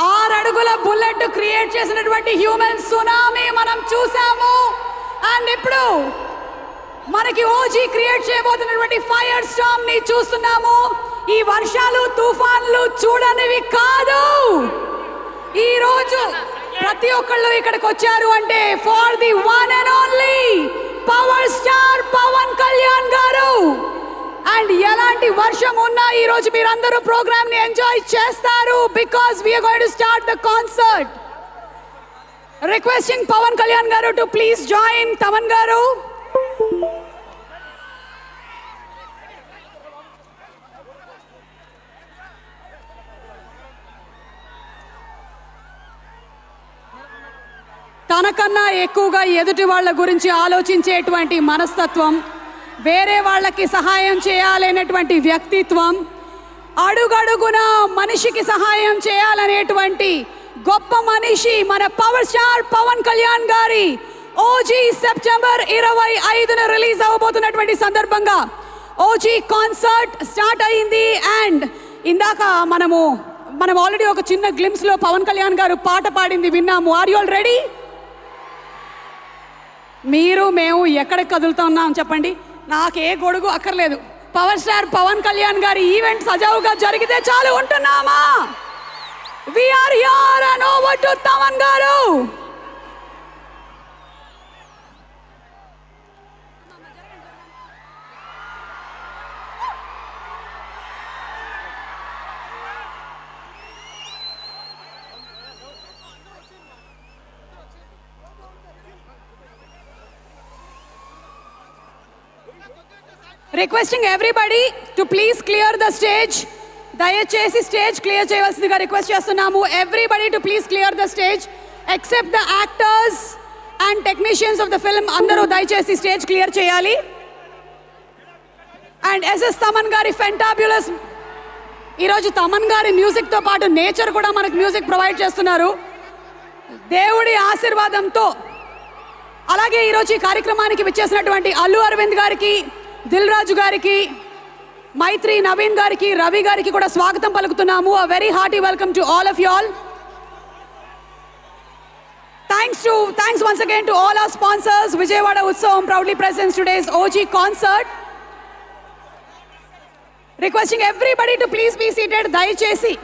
ఆరు అడుగుల bullet create చేసినటువంటి హ్యూమన్ సునామీ మనం చూసాము. అండ్ ఇప్పుడు మనకి ఓజీ క్రియేట్ చేయబోతున్నటువంటి ఫైర్ స్టార్మ్ ని చూస్తున్నాము. ఈ వర్షాలు తుఫాన్లు చూడనివి కాదు. ఈ రోజు ప్రతి ఒక్కళ్ళు ఇక్కడికి వచ్చారు అంటే for the one and only power star Pawan Kalyan garu. And ఎలాంటి వర్షం ఉన్నా ఈ రోజు మీరందరూ ప్రోగ్రామ్ ని ఎంజాయ్ చేస్తారు because we are going to start the concert. Requesting Pawan Kalyan garu to please join. Thaman గారు తనకన్నా ఎక్కువగా ఎదుటి వాళ్ళ గురించి ఆలోచించేటువంటి మనస్తత్వం, వేరే వాళ్ళకి సహాయం చేయాలనేటువంటి వ్యక్తిత్వం, అడుగడుగున మనిషికి సహాయం చేయాలనేటువంటి గొప్ప మనిషి మన పవర్ స్టార్ పవన్ కళ్యాణ్ గారి ఓజీ సెప్టెంబర్ 25న రిలీజ్ అవబోతున్నటువంటి సందర్భంగా ఓజీ కాన్సర్ట్ స్టార్ట్ అయింది. అండ్ ఇందాక మనం ఆల్రెడీ ఒక చిన్న గ్లిమ్స్ లో పవన్ కళ్యాణ్ గారు పాట పాడింది విన్నాము. Are you all ready? మేము ఎక్కడికి కదులుతున్నాం చెప్పండి, నాకే గొడుగు అక్కర్లేదు. పవర్ స్టార్ పవన్ కళ్యాణ్ గారి ఈవెంట్ సజావుగా జరిగితే చాలు ఉంటున్నామా? We are here and over to Thaman garu. Requesting everybody to please clear the stage. దయచేసి స్టేజ్ క్లియర్ చేయవలసిందిగా రిక్వెస్ట్ చేస్తున్నాము. Everybody to please clear the stage except the actors and technicians of the film. అందరూ దయచేసి stage clear చేయాలి. And SS Thaman గారి fantabulous, ఈరోజు తమన్ గారి మ్యూజిక్తో పాటు నేచర్ కూడా మనకు మ్యూజిక్ ప్రొవైడ్ చేస్తున్నారు దేవుడి ఆశీర్వాదంతో. అలాగే ఈరోజు ఈ కార్యక్రమానికి విచ్చేసినటువంటి అల్లు అరవింద్ గారికి, దిల్ రాజు గారికి, మైత్రి నవీన్ గారికి, రవి గారికి కూడా స్వాగతం పలుకుతున్నాము. A very hearty welcome to all of you all. Thanks once again to all our sponsors. Vijayawada Utsavam proudly presents today's OG concert. Requesting everybody to please be seated. దయచేసి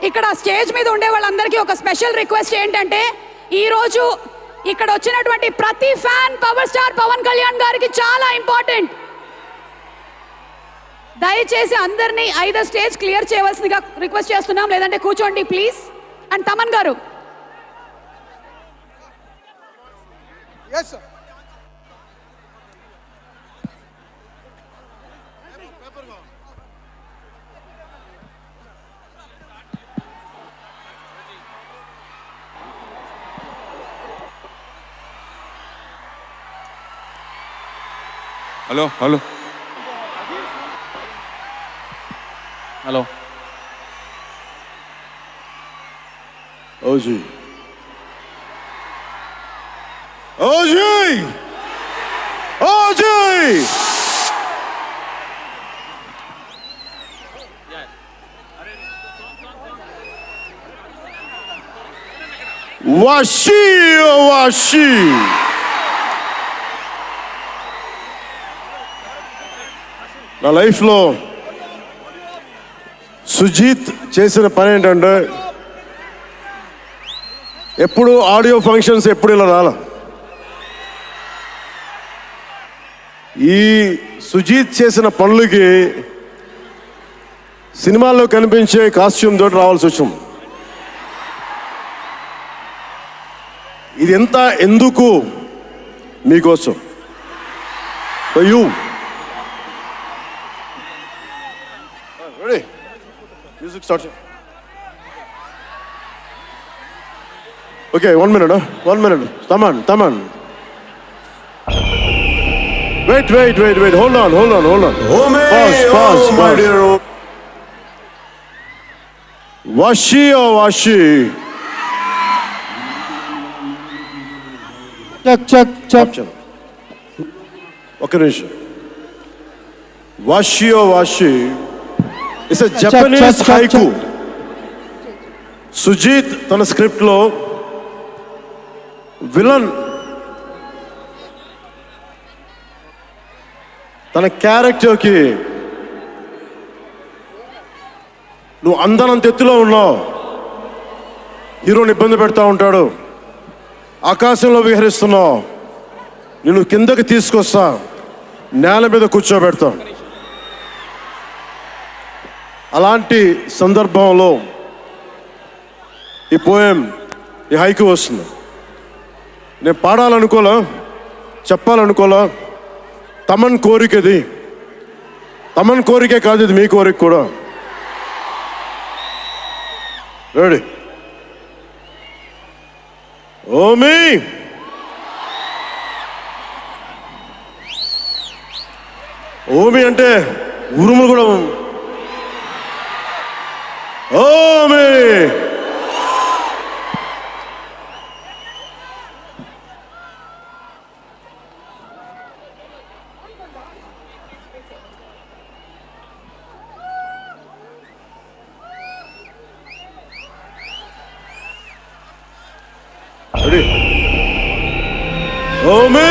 ఇక్కడ స్టేజ్ మీద ఉండే వాళ్ళందరికీ ఒక స్పెషల్ రిక్వెస్ట్ ఏంటంటే, ఈరోజు ఇక్కడ వచ్చినటువంటి ప్రతి fan power star Pawan Kalyan గారికి చాలా ఇంపార్టెంట్. దయచేసి అందరినీ ఐదర్ స్టేజ్ క్లియర్ చేయవలసిందిగా రిక్వెస్ట్ చేస్తున్నాం, లేదంటే కూర్చోండి please. And Thaman garu hello hello hello OG OG OG వాషి వాషి నా లైఫ్లో సుజీత్ చేసిన పని ఏంటంటే, ఎప్పుడు ఆడియో ఫంక్షన్స్ ఎప్పుడు ఇలా రాల. ఈ సుజీత్ చేసిన పనులకి సినిమాల్లో కనిపించే కాస్ట్యూమ్ తోటి రావాల్సి వచ్చాం. ఇది ఎంత ఎందుకు మీకోసం. You music start. Okay, 1 minute. 1 minute. Taman. Wait. Hold on. Pause. Washi. Check. ఒక నిమిషం. Washi. It's a Japanese check. haiku. Sujeeth తన స్క్రిప్ట్ లో విలన్ తన క్యారెక్టర్కి నువ్వు అందనంత ఎత్తులో ఉన్నావు, హీరోని ఇబ్బంది పెడతా ఉంటాడు, ఆకాశంలో విహరిస్తున్నావు, నిన్ను కిందకి తీసుకొస్తా, నేల మీద కూర్చోబెడతా. అలాంటి సందర్భంలో ఈ పోయం, ఈ హైకు వస్తుంది. నేను పాడాలనుకోలా, చెప్పాలనుకోలా. తమన్ కోరిక ఇది. తమన్ కోరికే కాదు, ఇది మీ కోరిక కూడా. రెడీ? ఓమి అంటే ఉరుములు కూడా. Omi ready? Omi,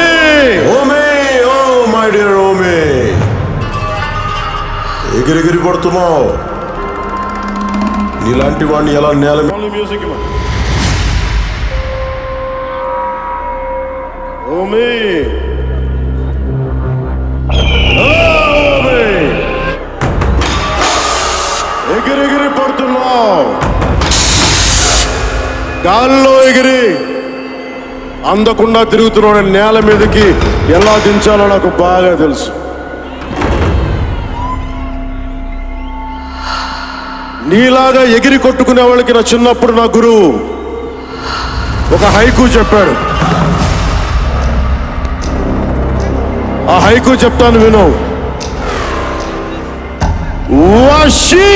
oh my dear Omi, ఎగిరెగిరి పడుతున్నావు. నీలాంటి వాడిని ఎలా నేల మ్యూజిక్ ఓమి, ఎగిరెగిరి పడుతున్నావు. గాల్లో ఎగిరి అందకుండా తిరుగుతున్నాడు. నేల మీదకి ఎలా దించాలో నాకు బాగా తెలుసు. నీలాగా ఎగిరి కొట్టుకునే వాళ్ళకి నా చిన్నప్పుడు నా గురువు ఒక హైకు చెప్పాడు. ఆ హైకు చెప్తాను, విను. Vashi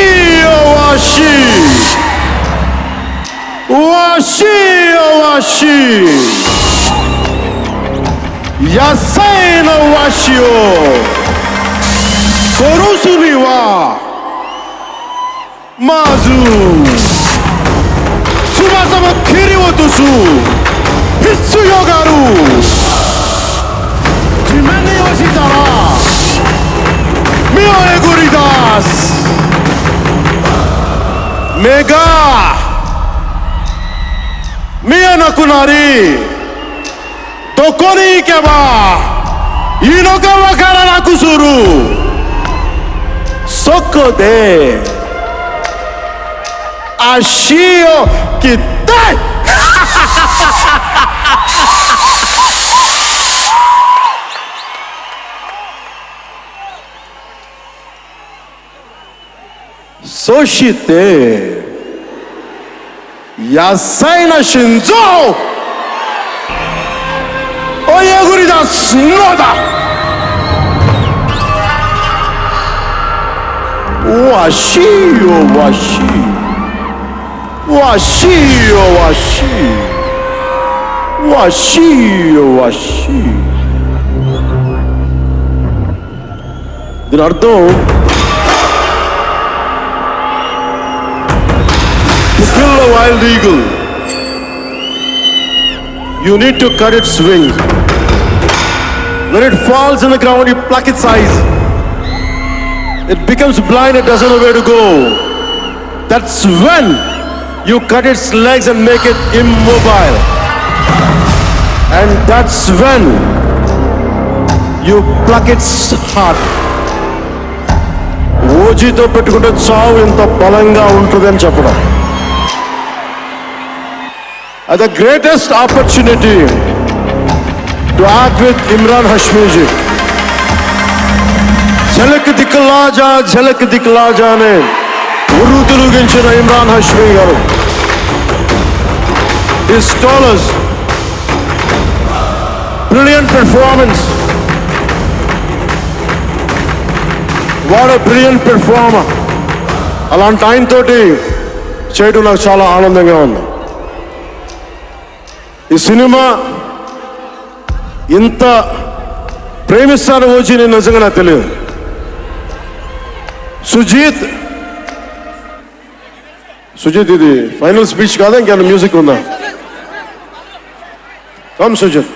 Yasai no washio Korusu ni wa Mazu Tsubasa mo kiri wo tosu Hitsu yogaru Jimen ni yoshitara Mio eguridas Mega Mia nakunari Dokoni ikeba inoka wakarana kusuru soko de ashi o kitai. Soshite Yasai na shinzo Oyegurida Snoda Washi దీని అర్థం to kill a wild eagle you need to cut its wings. When it falls on the ground, you pluck its eyes. It becomes blind, it doesn't know where to go. That's when you cut its legs and make it immobile. And that's when you pluck its heart. ఓజీతో పెట్టుకుంటే చావు ఎంత బలంగా ఉంటుందని చెప్పడం. The greatest opportunity to act with Imran Hashmi ji. झलक दिखला जा ने ఉర్రు తొలగించిన ఇమ్రాన్ హష్మీ గారు. His scholars, brilliant performance. What a brilliant performer. అలాంటి ఆయన తోటి చేయడం నాకు చాలా ఆనందంగా ఉంది. ఈ సినిమా ఇంత ప్రేమిస్తాను వచ్చి నేను నిజంగా నాకు తెలియదు. సుజీత్ ఇది ఫైనల్ స్పీచ్ కాదా, ఇంకేమైనా మ్యూజిక్ ఉందా? కమ్ సుజిత్.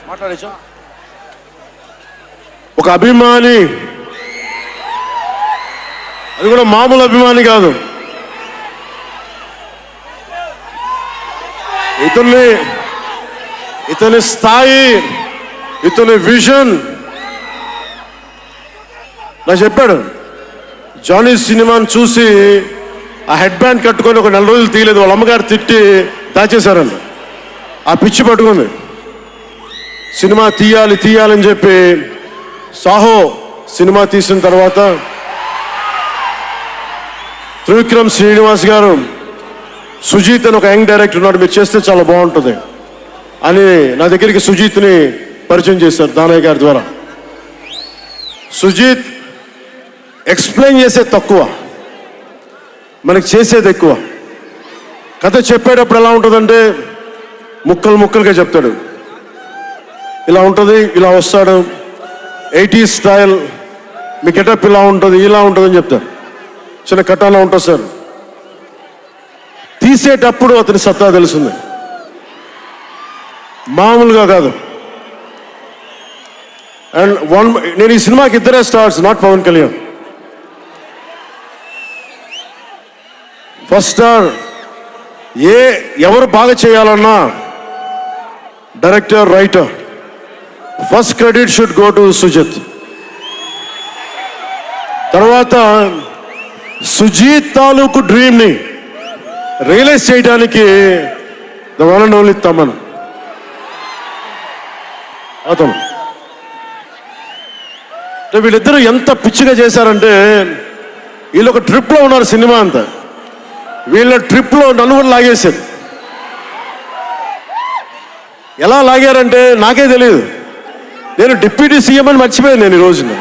మాట్లాడేచ్చా? ఒక అభిమాని, అది కూడా మామూలు అభిమాని కాదు, ఇతని స్థాయి, ఇతని విజన్ నాకు చెప్పాడు. జానీ సినిమాని చూసి ఆ హెడ్ బ్యాండ్ కట్టుకొని ఒక 4 రోజులు తీయలేదు, వాళ్ళ అమ్మగారు తిట్టి దాచేశారంట. ఆ పిచ్చి పట్టుకుంది. సినిమా తీయాలని చెప్పి సాహో సినిమా తీసిన తర్వాత త్రివిక్రమ్ శ్రీనివాస్ గారు, సుజీత్ అని ఒక యంగ్ డైరెక్టర్ ఉన్నాడు, మీరు చేస్తే చాలా బాగుంటుంది అని నా దగ్గరికి సుజీత్ని పరిచయం చేశారు దానయ్య గారి ద్వారా. సుజీత్ ఎక్స్ప్లెయిన్ చేసేది తక్కువ, మనకి చేసేది ఎక్కువ. కథ చెప్పేటప్పుడు ఎలా ఉంటుందంటే ముక్కలుగా చెప్తాడు. ఇలా ఉంటుంది, ఇలా వస్తాడు, 80s స్టైల్, మీ గెటప్ ఇలా ఉంటుంది అని చెప్తారు. చిన్న కటానా ఉంటుంది సార్. తీసేటప్పుడు అతని సత్తా తెలుస్తుంది, మామూలుగా కాదు. అండ్ నేను ఈ సినిమాకి ఇద్దరే stars, not Pawan Kalyan. First star ఎవరు బాగా చేయాలన్నా director, writer, first credit should go to Sujith. తర్వాత సుజీత్ తాలూకు డ్రీమ్ని రియలైజ్ చేయడానికి the one and only Thaman. అతను వీళ్ళిద్దరూ ఎంత పిచ్చిగా చేశారంటే, వీళ్ళు ఒక ట్రిప్లో ఉన్నారు సినిమా అంతా. వీళ్ళ ట్రిప్లో నన్ను కూడా లాగేశారు. ఎలా లాగారంటే నాకే తెలియదు. నేను డిప్యూటీ సీఎం అని మర్చిపోయాను నేను ఈ రోజున.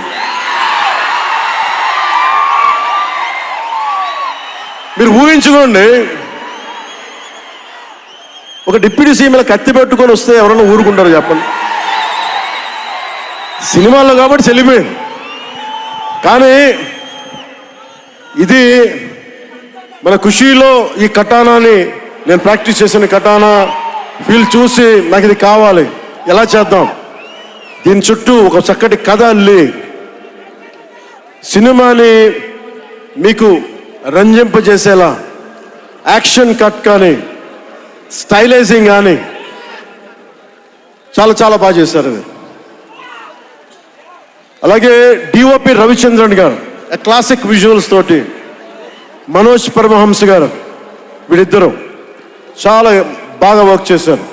మీరు ఊహించుకోండి, ఒక డిప్యూటీ సీఎం ఇలా కత్తి పెట్టుకొని వస్తే ఎవరన్నా ఊరుకుంటారు చెప్పండి? సినిమాల్లో కాబట్టి చెల్లిపోయింది. కానీ ఇది మన ఖుషీలో ఈ కటానాని, నేను ప్రాక్టీస్ చేసిన కటానా ఫీల్ చూసి నాకు ఇది కావాలి, ఎలా చేద్దాం, దీని చుట్టూ ఒక చక్కటి కథ అల్లి సినిమాని మీకు రంజింపజేసేలా యాక్షన్ కట్ కానీ స్టైలైజింగ్ కానీ చాలా బాగా చేశారు అది. అలాగే డిఓపి రవిచంద్రన్ గారు క్లాసిక్ విజువల్స్ తోటి, మనోజ్ పరమహంస గారు, వీళ్ళిద్దరూ చాలా బాగా వర్క్ చేశారు.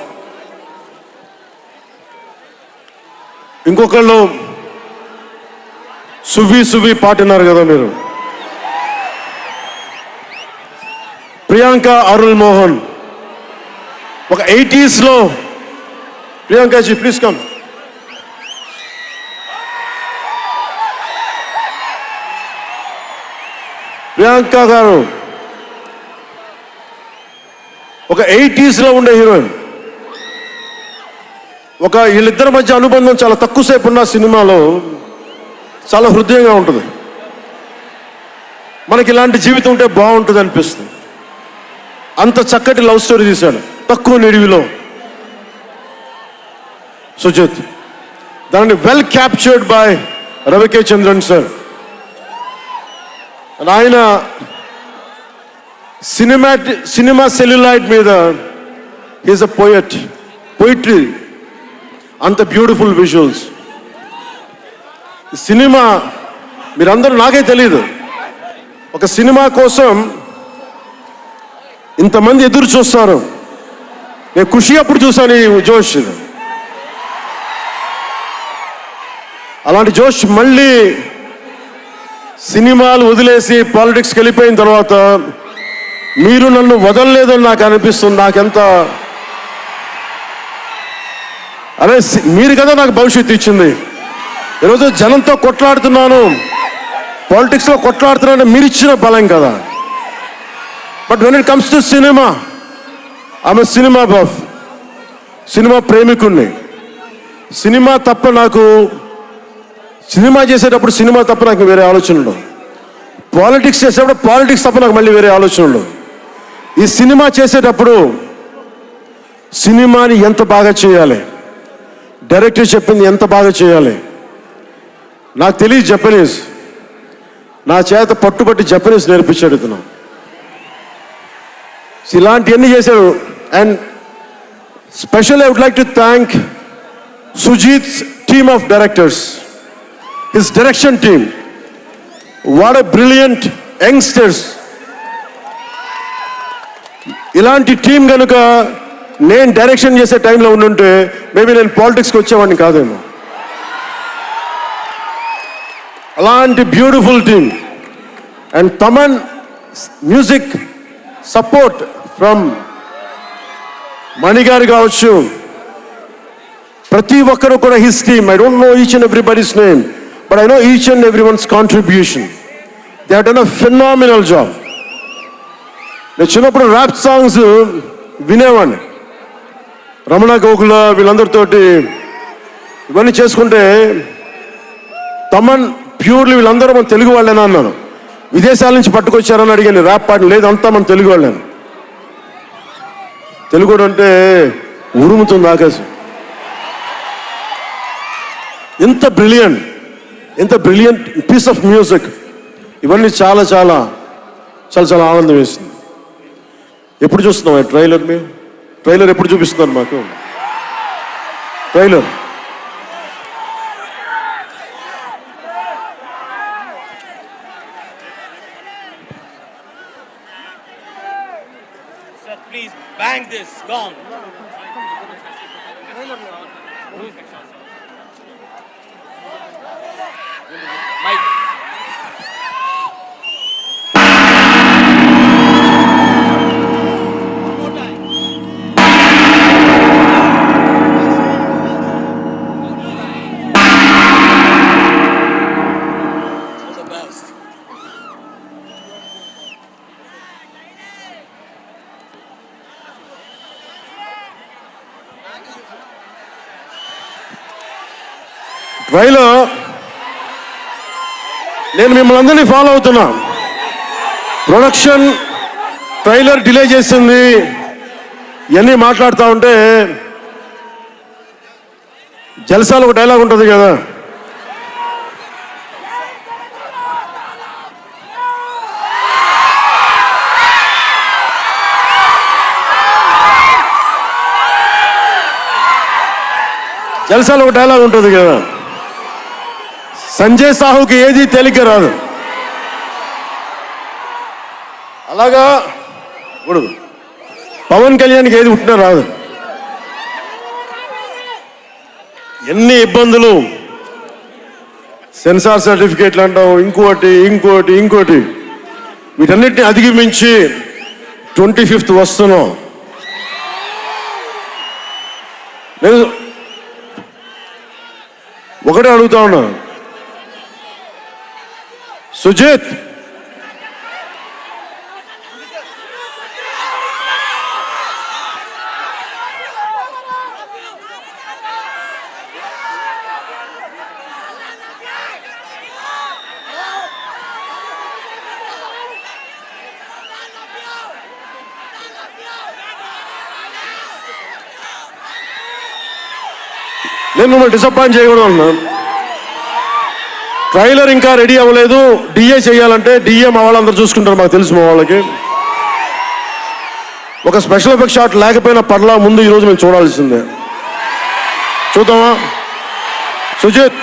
ఇంకొకళ్ళు సువి పాటినారు కదా మీరు, ప్రియాంక అరుణ్ మోహన్. ఒక 80s లో ప్రియాంకజీ ప్లీజ్ కమ్. ప్రియాంక గారు ఒక 80s లో ఉండే హీరోయిన్. వీళ్ళిద్దరి మధ్య అనుబంధం చాలా తక్కువసేపు ఉన్న సినిమాలో చాలా హృదయంగా ఉంటుంది. మనకి ఇలాంటి జీవితం ఉంటే బాగుంటుంది అనిపిస్తుంది. అంత చక్కటి లవ్ స్టోరీ తీశాడు తక్కువ నిడివిలో సుజిత్. దాన్ని well captured by రవికే Chandran sir. ఆయన సినిమా సెల్యులాయిడ్ మీద ఈజ్ అ పోయిట్రీ, అంత బ్యూటిఫుల్ విజువల్స్. సినిమా మీరందరూ, నాకే తెలియదు, ఒక సినిమా కోసం ఇంతమంది ఎదురు చూస్తారు. నేను ఖుషి అప్పుడు చూసాను ఈ జోష్. అలాంటి జోష్ మళ్ళీ సినిమాలు వదిలేసి పాలిటిక్స్కి వెళ్ళిపోయిన తర్వాత మీరు నన్ను వదలలేదని నాకు అనిపిస్తుంది. నాకెంత అరే మీరు కదా నాకు భవిష్యత్తు ఇచ్చింది. ఈరోజు జనంతో కొట్లాడుతున్నాను, పాలిటిక్స్లో కొట్లాడుతున్నాను, మీరు ఇచ్చిన బలం కదా. But when it comes to cinema, ఆమె సినిమా బఫ్, సినిమా ప్రేమికుణ్ణి. సినిమా తప్ప నాకు, సినిమా చేసేటప్పుడు సినిమా తప్ప నాకు వేరే ఆలోచన ఉండవు. పాలిటిక్స్ చేసేటప్పుడు పాలిటిక్స్ తప్ప నాకు మళ్ళీ వేరే ఆలోచన ఉండవు. ఈ సినిమా చేసేటప్పుడు సినిమాని ఎంత బాగా చేయాలి, డైరెక్టర్ చెప్పింది ఎంత బాగా చేయాలి. నాకు తెలియదు జపనీస్, నా చేత పట్టుబట్టి జపనీస్ నేర్పించాడు ఇతను. ఇలాంటివన్నీ చేశాడు. And special I would like to thank Sujeeth's team of directors, his direction team. What a brilliant youngsters. ఇలాంటి టీం కనుక నేను డైరెక్షన్ చేసే టైంలో ఉండుంటే మేబీ నేను పాలిటిక్స్కి వచ్చేవాడిని కాదేమో. అలాంటి beautiful team. And Thaman music support from మణిగారు కావచ్చు, ప్రతి ఒక్కరు కూడా his team. I don't know each and everybody's name, but I know each and every one's contribution. They have done a phenomenal job. నేను చిన్నప్పుడు ర్యాప్ సాంగ్స్ వినేవాడిని, రమణ గోకుల వీళ్ళందరితోటి ఇవన్నీ చేసుకుంటే. తమన్ ప్యూర్లీ వీళ్ళందరూ మన తెలుగు వాళ్ళేనా అన్నాను. విదేశాల నుంచి పట్టుకొచ్చారని అడిగాను. ర్యాప్ పాటలు లేదు, అంతా మన తెలుగు వాళ్ళేను. తెలుగు అంటే ఉరుముతుంది ఆకాశం. ఎంత బ్రిలియంట్ పీస్ ఆఫ్ మ్యూజిక్. ఇవన్నీ చాలా చాలా చాలా చాలా ఆనందం వేస్తుంది. ఎప్పుడు చూస్తున్నాం ట్రైలర్? మేము ట్రైలర్ ఎప్పుడు చూపిస్తున్నారు మాకు? Trailer Sir, please bang this gong. Mike. Trailer నేను మిమ్మల్ని అందరినీ ఫాలో అవుతున్నా. ప్రొడక్షన్ ట్రైలర్ డిలే చేసింది, ఇవన్నీ మాట్లాడుతూ ఉంటే జల్సాలో ఒక డైలాగ్ ఉంటుంది కదా, జల్సాలో ఒక డైలాగ్ ఉంటుంది కదా, సంజయ్ సాహుకి ఏది తేలిక రాదు. అలాగా ఇప్పుడు పవన్ కళ్యాణ్కి ఏది పుట్టినా రాదు. ఎన్ని ఇబ్బందులు, సెన్సార్ సర్టిఫికేట్లు అంటాం, ఇంకోటి వీటన్నిటిని అధిగమించి 25th వస్తున్నాం. నేను ఒకటే అడుగుతా ఉన్నా, సుజిత్ నేను మిమ్మల్ని డిసప్పాయింట్ చేయకూడదు అన్నా. ట్రైలర్ ఇంకా రెడీ అవ్వలేదు. డిఏ చేయాలంటే డిఏ మా వాళ్ళందరూ చూసుకుంటారు, మాకు తెలుసు. మా వాళ్ళకి ఒక స్పెషల్ ఎఫెక్ట్ షాట్ లేకపోయినా పర్లా, ముందు ఈరోజు మేము చూడాల్సిందే. చూద్దామా? సుజిత్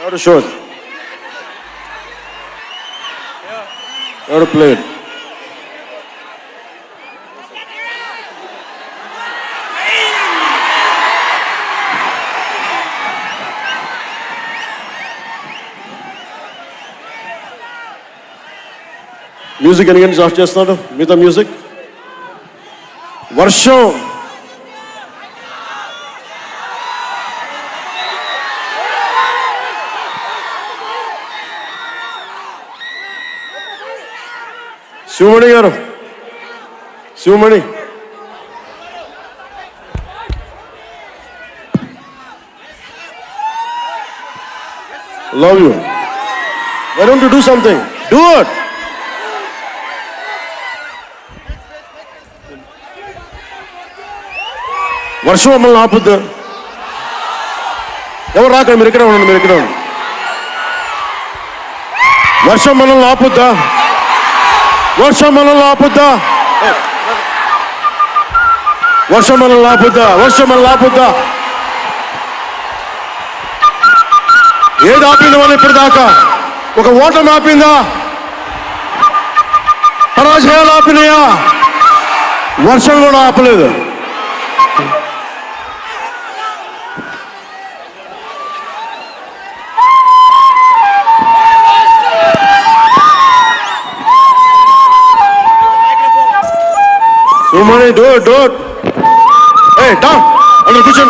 ఎవరు షోర్ ఎవరు ప్లేట్ మ్యూజిక్ ఎన్ని స్టార్ట్ చేస్తున్నాడు మిగతా మ్యూజిక్. వర్షం శివమణి గారు, Sivamani love you. Why don't you do something? Do it. వర్షం మమ్మల్ని ఆపుద్దు. ఎవరు రాకండి, మీరు ఇక్కడే ఉండండి, మీరు ఇక్కడే ఉండండి. వర్షం మనల్ని ఆపుద్దా? వర్షం మనల్ని ఆపుద్దా? వర్షం మనల్ని ఆపుద్దా? వర్షం మనల్ని ఆపుద్దా? ఏది ఆపింది మనం ఇప్పుడు దాకా? ఒక ఓటమి ఆపిందా? పరాజయాలు ఆపినాయా? వర్షం కూడా ఆపలేదు. Sumani, do it. Hey, down. Under kitchen.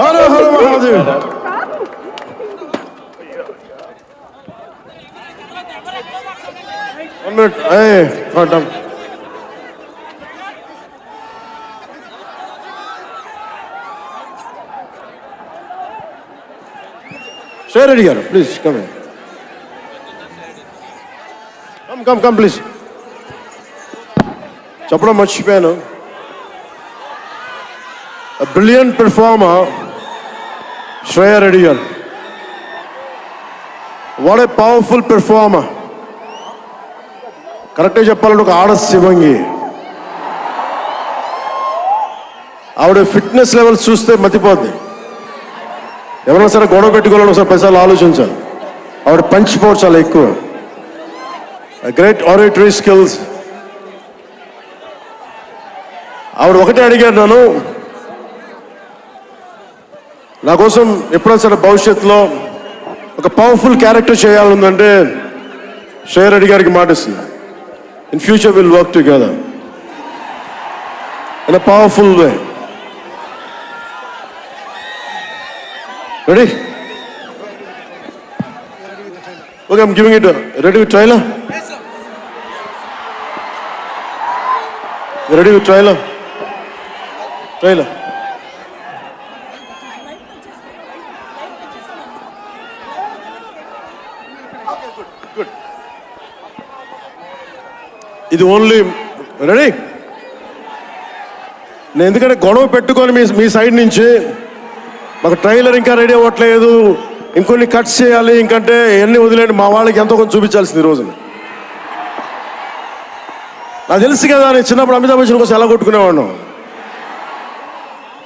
Hara Hara Mahadev. One minute. Hey, done. Stay ready here, please. Come here. Come, please. చెప్పడం మర్చిపోయాను. A brilliant performer, Shreya Reddy. What a powerful performer. కరెక్ట్గా చెప్పాలంటే ఒక ఆడ శివంగి. ఆవిడ ఫిట్నెస్ లెవెల్స్ చూస్తే మతిపోద్ది. ఎవరైనా సరే గొడవ పెట్టుకోవాలని ఒకసారి పైసలు ఆలోచించాలి. ఆవిడ పంచ్ పవర్ చాలా ఎక్కువ. Great oratory skills. ఆవిడ ఒకటే అడిగారు నన్ను, నా కోసం ఎప్పుడైనా సరే భవిష్యత్తులో ఒక పవర్ఫుల్ క్యారెక్టర్ చేయాలంటే శ్రేయ రెడ్డి గారికి మాటిస్తుంది. In future will work together in a powerful way. Ready? Okay, I'm giving it. Ready with trailer? Yes, sir. You ready with trailer? Trailer. Good. ఇది ఓన్లీ రెడీ. నేను ఎందుకంటే గొడవ పెట్టుకొని మీ సైడ్ నుంచి మాకు ట్రైలర్ ఇంకా రెడీ అవ్వట్లేదు, ఇంకొన్ని కట్స్ చేయాలి, ఇంకంటే ఎన్ని వదిలేండి, మా వాళ్ళకి ఎంతో కొంచెం చూపించాల్సింది ఈ రోజున. నాకు తెలుసు కదా, నేను చిన్నప్పుడు అమితాబ్ బచ్చన్ కోసం ఎలా కొట్టుకునేవాడు,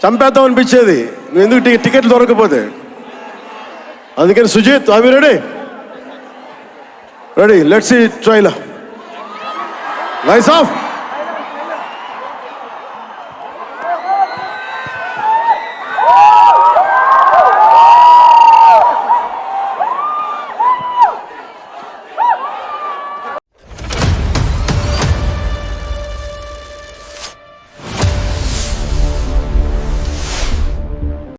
చంపేద్దాం అనిపించేది, నువ్వు ఎందుకు టికెట్లు దొరకకపోతే. అందుకని సుజిత్, అవి ready? Ready, let's see trailer. Lights of.